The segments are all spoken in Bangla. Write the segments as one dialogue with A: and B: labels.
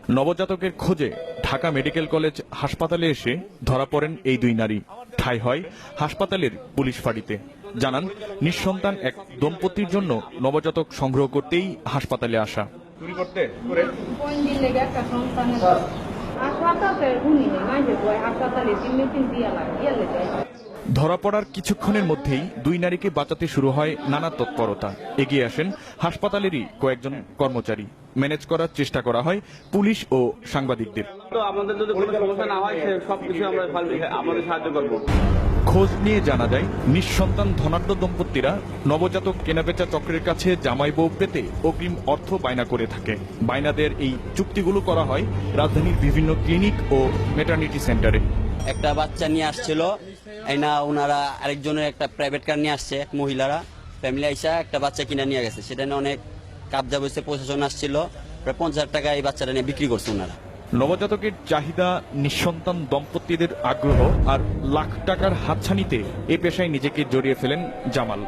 A: নবজাতকের খোঁজে ঢাকা মেডিকেল কলেজ হাসপাতালে এসে ধরা পড়েন এই দুই নারী। ঠাঁই হয় হাসপাতালের পুলিশ ফাঁড়িতে। জানান, নিঃসন্তান এক দম্পতির জন্য নবজাতক সংগ্রহ করতেই হাসপাতালে আসা। ধরা পড়ার কিছুক্ষণের মধ্যেই দুই নারীকে বাঁচাতে শুরু হয় নানা তৎপরতা। এগিয়ে আসেন হাসপাতালেরই কয়েকজন কর্মচারী। ম্যানেজ করার চেষ্টা করা হয় পুলিশ ও সাংবাদিকদের।
B: আমাদের যদি কোনো সমস্যা না হয় সবকিছু আমরা আমাদের সাহায্য করব।
A: খোঁজ নিয়ে জানা যায়, নিঃসন্তান ধনাঢ্য দম্পতিরা নবজাতক কেনাবেচা চক্রের কাছে জামাই বউ পেতে অগ্রিম অর্থ বায়না করে থাকে। বায়নাদের এই চুক্তিগুলো করা হয় রাজধানীর বিভিন্ন ক্লিনিক ও ম্যাটারনিটি সেন্টারে।
C: একটা বাচ্চা নিয়ে আসছিল, এই না ওনারা আরেকজনের একটা প্রাইভেট কার নিয়ে আসছে, মহিলারা ফ্যামিলি আইসা একটা বাচ্চা কিনে নিয়ে গেছে। সেটা নিয়ে অনেক কাবজা বসে প্রশাসন আসছিল, প্রায় 50,000 টাকা এই বাচ্চাটা নিয়ে বিক্রি করছে ওনারা।
A: নবজাতকের চাহিদা, নিঃসন্তান দম্পতিদের আগ্রহ আর লাখ টাকার হাতছানিতে এ পেশায় নিজেকে জড়িয়ে ফেলেন জামাল।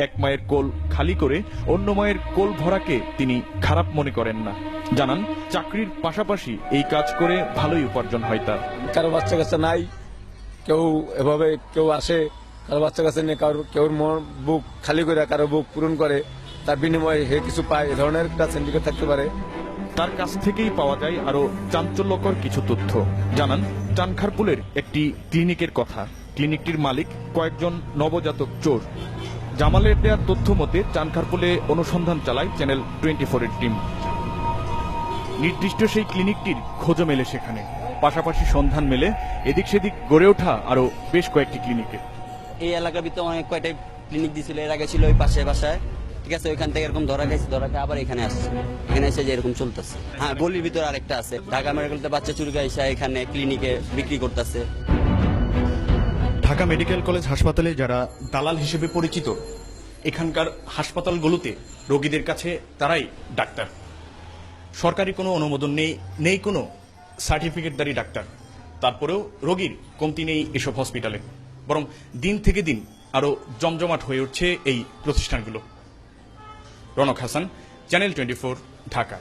A: এক মায়ের কোল খালি করে অন্য মায়ের কোল ভরাকে তিনি খারাপ মনে করেন না। জানান, চাকরির পাশাপাশি এই কাজ করে ভালোই উপার্জন হয় তার।
D: কারো বাচ্চা কাচ্চা নাই, কেউ এভাবে কেউ আসে, কারো বাচ্চা কাচ্চা নিয়ে কেউর বুক খালি করে কারো বুক পূরণ করে, তার বিনিময়ে হে কিছু পায়। এ ধরনের একটা সিন্ডিকেট থাকতে পারে।
A: তার কাছ থেকেই পাওয়া যায় আরো চাঞ্চল্যকর কিছু তথ্য। জানান, চানখারপুলের একটি ক্লিনিকের কথা। ক্লিনিকটির মালিক কয়েকজন নবজাতক চোর। জামালের দেওয়ার তথ্য মতে চানখারপুলে অনুসন্ধান চালায় চ্যানেল 24 এর টিম। নির্দিষ্ট সেই ক্লিনিকটির খোঁজও মেলে সেখানে। পাশাপাশি সন্ধান মেলে এদিক সেদিক গড়ে ওঠা আরো বেশ কয়েকটি ক্লিনিকে।
C: এই এলাকার ভিতরে অনেক কয়টা ক্লিনিক দিছিল, এর আগে ছিল ওই পাশে বাসায়, ঠিক আছে, ওইখান থেকে এরকম ধরা খাইছে, ধরা খাই আবার এখানে আসছে, এখানে এসে যে এরকম চলতেছে। হ্যাঁ, গলির ভিতরে আরেকটা আছে, ঢাকা মেডিকেলতে বাচ্চা চুরি খাইছে, এখানে ক্লিনিকে বিক্রি করতেছে।
E: ঢাকা মেডিকেল কলেজ হাসপাতালে যারা দালাল হিসেবে পরিচিত, এখানকার হাসপাতালগুলোতে রোগীদের কাছে তারাই ডাক্তার। সরকারি কোনো অনুমোদন নেই কোনো সার্টিফিকেটধারী ডাক্তার। তারপরেও রোগীর কমতি নেই এসব হসপিটালে, বরং দিন থেকে দিন আরো জমজমাট হয়ে উঠছে এই প্রতিষ্ঠানগুলো। রনক হাসান, চ্যানেল 24, ঢাকা।